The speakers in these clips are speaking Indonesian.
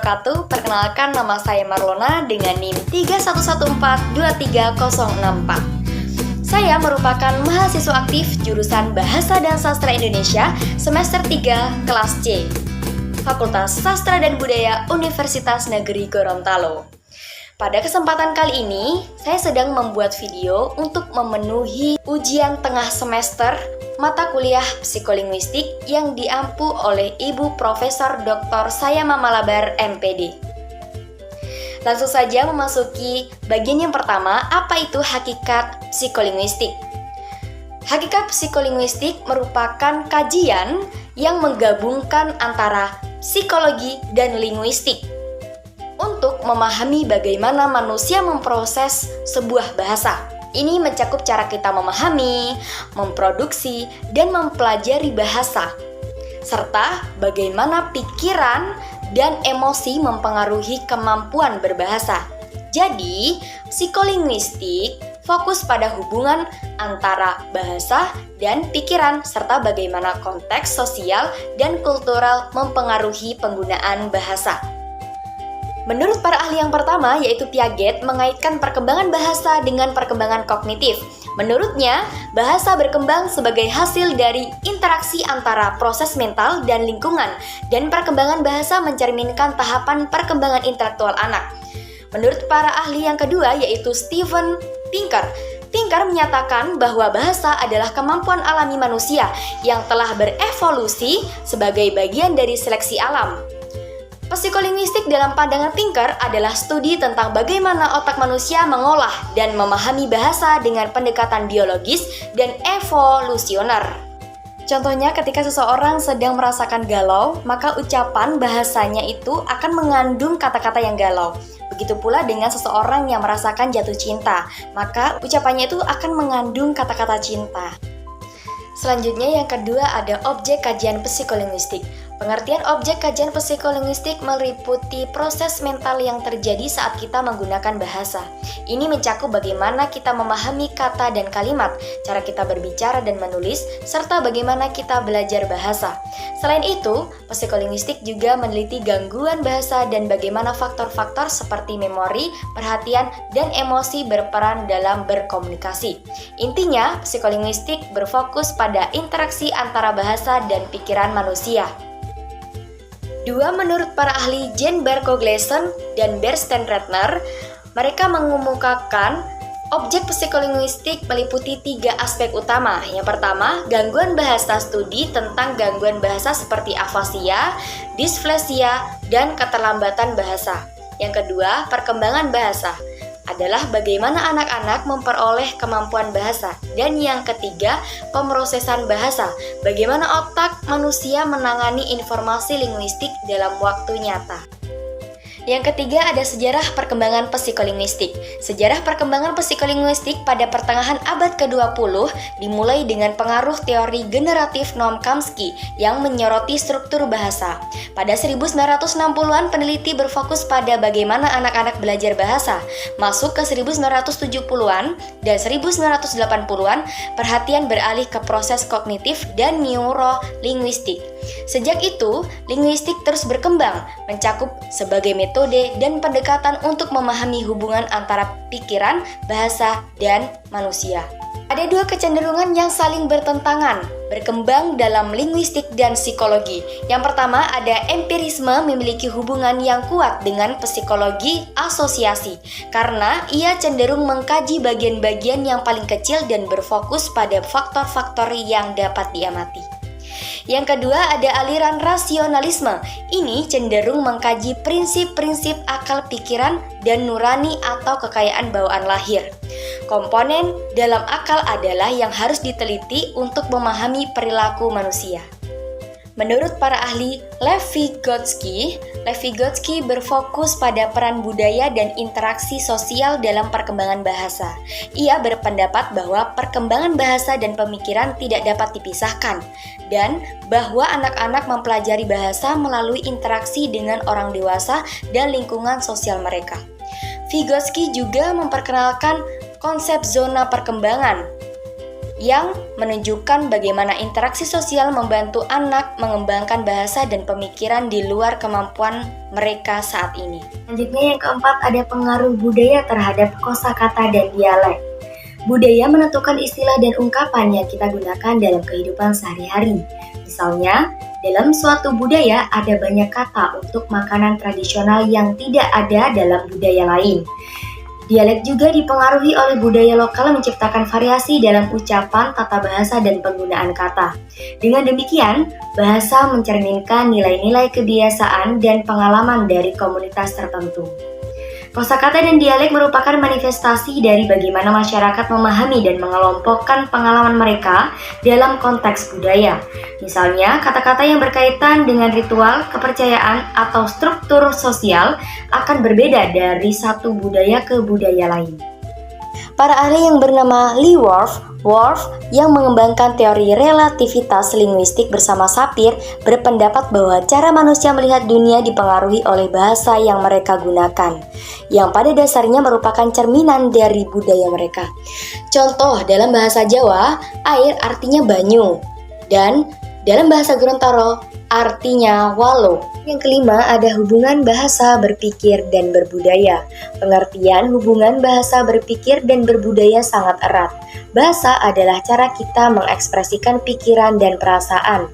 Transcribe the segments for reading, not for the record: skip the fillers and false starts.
wabarakatuh. Perkenalkan, nama saya Marlona dengan NIM 311423064. Saya merupakan mahasiswa aktif jurusan Bahasa dan Sastra Indonesia semester 3 kelas C, Fakultas Sastra dan Budaya Universitas Negeri Gorontalo. Pada kesempatan kali ini, saya sedang membuat video untuk memenuhi ujian tengah semester mata kuliah psikolinguistik yang diampu oleh Ibu Profesor Dr. Sayama Malabar, MPD. Langsung saja memasuki bagian yang pertama, apa itu hakikat psikolinguistik? Hakikat psikolinguistik merupakan kajian yang menggabungkan antara psikologi dan linguistik untuk memahami bagaimana manusia memproses sebuah bahasa. Ini mencakup cara kita memahami, memproduksi, dan mempelajari bahasa, serta bagaimana pikiran dan emosi mempengaruhi kemampuan berbahasa. Jadi, psikolinguistik fokus pada hubungan antara bahasa dan pikiran, serta bagaimana konteks sosial dan kultural mempengaruhi penggunaan bahasa. Menurut para ahli yang pertama, yaitu Piaget, mengaitkan perkembangan bahasa dengan perkembangan kognitif. Menurutnya, bahasa berkembang sebagai hasil dari interaksi antara proses mental dan lingkungan, dan perkembangan bahasa mencerminkan tahapan perkembangan intelektual anak. Menurut para ahli yang kedua, yaitu Steven Pinker, Pinker menyatakan bahwa bahasa adalah kemampuan alami manusia yang telah berevolusi sebagai bagian dari seleksi alam. Psikolinguistik dalam pandangan Pinker adalah studi tentang bagaimana otak manusia mengolah dan memahami bahasa dengan pendekatan biologis dan evolusioner. Contohnya, ketika seseorang sedang merasakan galau, maka ucapan bahasanya itu akan mengandung kata-kata yang galau. Begitu pula dengan seseorang yang merasakan jatuh cinta, maka ucapannya itu akan mengandung kata-kata cinta. Selanjutnya yang kedua ada objek kajian psikolinguistik. Pengertian objek kajian psikolinguistik meliputi proses mental yang terjadi saat kita menggunakan bahasa. Ini mencakup bagaimana kita memahami kata dan kalimat, cara kita berbicara dan menulis, serta bagaimana kita belajar bahasa. Selain itu, psikolinguistik juga meneliti gangguan bahasa dan bagaimana faktor-faktor seperti memori, perhatian, dan emosi berperan dalam berkomunikasi. Intinya, psikolinguistik berfokus pada interaksi antara bahasa dan pikiran manusia. Menurut para ahli Jan Barko-Gleason dan Bernstein Ratner, mereka mengemukakan objek psikolinguistik meliputi 3 aspek utama. Yang pertama, gangguan bahasa, studi tentang gangguan bahasa seperti afasia, disflesia, dan keterlambatan bahasa. Yang kedua, perkembangan bahasa adalah bagaimana anak-anak memperoleh kemampuan bahasa. Dan yang ketiga, pemrosesan bahasa, bagaimana otak manusia menangani informasi linguistik dalam waktu nyata. Yang ketiga ada sejarah perkembangan psikolinguistik. Sejarah perkembangan psikolinguistik pada pertengahan abad ke-20 dimulai dengan pengaruh teori generatif Noam Chomsky yang menyoroti struktur bahasa. Pada 1960-an peneliti berfokus pada bagaimana anak-anak belajar bahasa. Masuk ke 1970-an dan 1980-an perhatian beralih ke proses kognitif dan neurolinguistik. Sejak itu, linguistik terus berkembang, mencakup sebagai metode dan pendekatan untuk memahami hubungan antara pikiran, bahasa, dan manusia. Ada 2 kecenderungan yang saling bertentangan, berkembang dalam linguistik dan psikologi. Yang pertama ada empirisme memiliki hubungan yang kuat dengan psikologi asosiasi, karena ia cenderung mengkaji bagian-bagian yang paling kecil dan berfokus pada faktor-faktor yang dapat diamati. Yang kedua ada aliran rasionalisme. Ini cenderung mengkaji prinsip-prinsip akal pikiran dan nurani atau kekayaan bawaan lahir. Komponen dalam akal adalah yang harus diteliti untuk memahami perilaku manusia. Menurut para ahli, Lev Vygotsky berfokus pada peran budaya dan interaksi sosial dalam perkembangan bahasa. Ia berpendapat bahwa perkembangan bahasa dan pemikiran tidak dapat dipisahkan, dan bahwa anak-anak mempelajari bahasa melalui interaksi dengan orang dewasa dan lingkungan sosial mereka. Vygotsky juga memperkenalkan konsep zona perkembangan. yang menunjukkan bagaimana interaksi sosial membantu anak mengembangkan bahasa dan pemikiran di luar kemampuan mereka saat ini. Selanjutnya yang keempat, ada pengaruh budaya terhadap kosakata dan dialek. Budaya menentukan istilah dan ungkapan yang kita gunakan dalam kehidupan sehari-hari. Misalnya, dalam suatu budaya ada banyak kata untuk makanan tradisional yang tidak ada dalam budaya lain. Dialek juga dipengaruhi oleh budaya lokal menciptakan variasi dalam ucapan, tata bahasa, dan penggunaan kata. Dengan demikian, bahasa mencerminkan nilai-nilai kebiasaan dan pengalaman dari komunitas tertentu. Kosakata dan dialek merupakan manifestasi dari bagaimana masyarakat memahami dan mengelompokkan pengalaman mereka dalam konteks budaya. Misalnya, kata-kata yang berkaitan dengan ritual, kepercayaan, atau struktur sosial akan berbeda dari satu budaya ke budaya lain. Para ahli yang bernama Lee Worf yang mengembangkan teori relativitas linguistik bersama Sapir berpendapat bahwa cara manusia melihat dunia dipengaruhi oleh bahasa yang mereka gunakan, yang pada dasarnya merupakan cerminan dari budaya mereka. Contoh, dalam bahasa Jawa, air artinya banyu, dan dalam bahasa Gorontalo artinya walo. Yang kelima, ada hubungan bahasa, berpikir, dan berbudaya. Pengertian hubungan bahasa, berpikir, dan berbudaya sangat erat. Bahasa adalah cara kita mengekspresikan pikiran dan perasaan.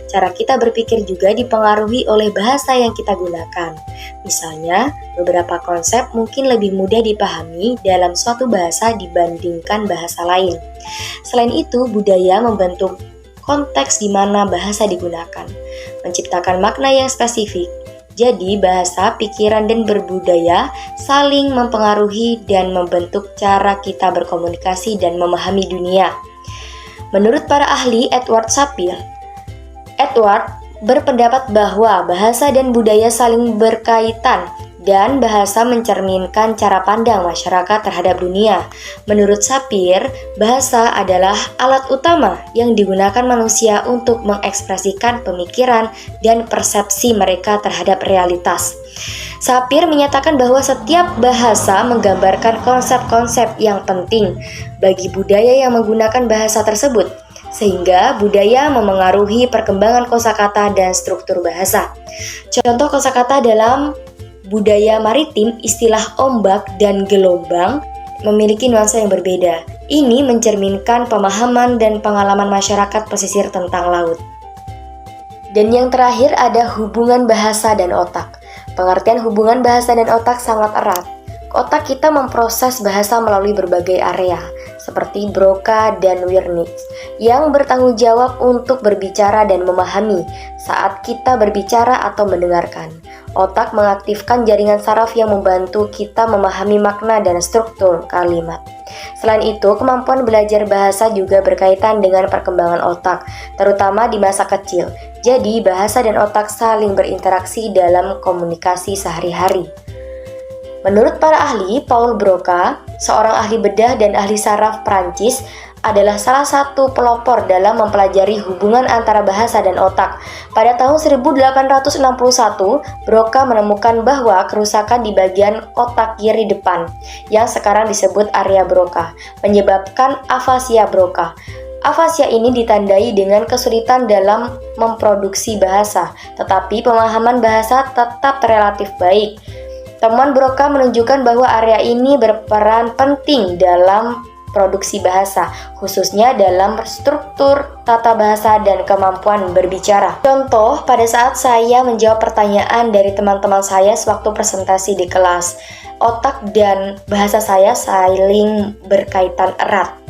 Cara kita berpikir juga dipengaruhi oleh bahasa yang kita gunakan. Misalnya, beberapa konsep mungkin lebih mudah dipahami dalam suatu bahasa dibandingkan bahasa lain. Selain itu, budaya membentuk konteks di mana bahasa digunakan, menciptakan makna yang spesifik. Jadi, bahasa, pikiran, dan berbudaya saling mempengaruhi dan membentuk cara kita berkomunikasi dan memahami dunia. Menurut para ahli Edward Sapir, berpendapat bahwa bahasa dan budaya saling berkaitan dan bahasa mencerminkan cara pandang masyarakat terhadap dunia. Menurut Sapir, bahasa adalah alat utama yang digunakan manusia untuk mengekspresikan pemikiran dan persepsi mereka terhadap realitas. Sapir menyatakan bahwa setiap bahasa menggambarkan konsep-konsep yang penting bagi budaya yang menggunakan bahasa tersebut, sehingga budaya memengaruhi perkembangan kosakata dan struktur bahasa. Contoh kosakata dalam budaya maritim, istilah ombak dan gelombang memiliki nuansa yang berbeda. Ini mencerminkan pemahaman dan pengalaman masyarakat pesisir tentang laut. Dan yang terakhir ada hubungan bahasa dan otak. Pengertian hubungan bahasa dan otak sangat erat. Otak kita memproses bahasa melalui berbagai area, seperti Broca dan Wirnitz, yang bertanggung jawab untuk berbicara dan memahami saat kita berbicara atau mendengarkan. Otak mengaktifkan jaringan saraf yang membantu kita memahami makna dan struktur kalimat. Selain itu, kemampuan belajar bahasa juga berkaitan dengan perkembangan otak, terutama di masa kecil. Jadi, bahasa dan otak saling berinteraksi dalam komunikasi sehari-hari. Menurut para ahli, Paul Broca, seorang ahli bedah dan ahli saraf Prancis, adalah salah satu pelopor dalam mempelajari hubungan antara bahasa dan otak. Pada tahun 1861, Broca menemukan bahwa kerusakan di bagian otak kiri depan, yang sekarang disebut area Broca, menyebabkan afasia Broca. Afasia ini ditandai dengan kesulitan dalam memproduksi bahasa, tetapi pemahaman bahasa tetap relatif baik. Temuan Broca menunjukkan bahwa area ini berperan penting dalam produksi bahasa, khususnya dalam struktur tata bahasa dan kemampuan berbicara. Contoh, pada saat saya menjawab pertanyaan dari teman-teman saya sewaktu presentasi di kelas, otak dan bahasa saya saling berkaitan erat.